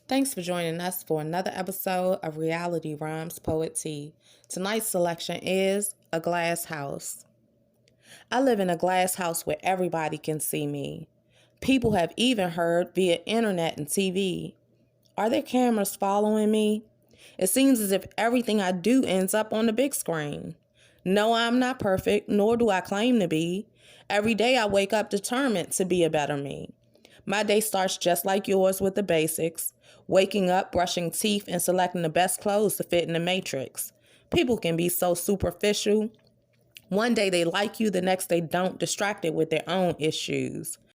Thanks for joining us for another episode of Reality Rhymes Poet Tea. Tonight's selection is A Glass House. I live in a glass house where everybody can see me. People have even heard via internet and TV. Are there cameras following me? It seems as if everything I do ends up on the big screen. No, I'm not perfect, nor do I claim to be. Every day I wake up determined to be a better me. My day starts just like yours with the basics, waking up, brushing teeth, and selecting the best clothes to fit in the matrix. People can be so superficial. One day they like you, the next they don't, distracted with their own issues.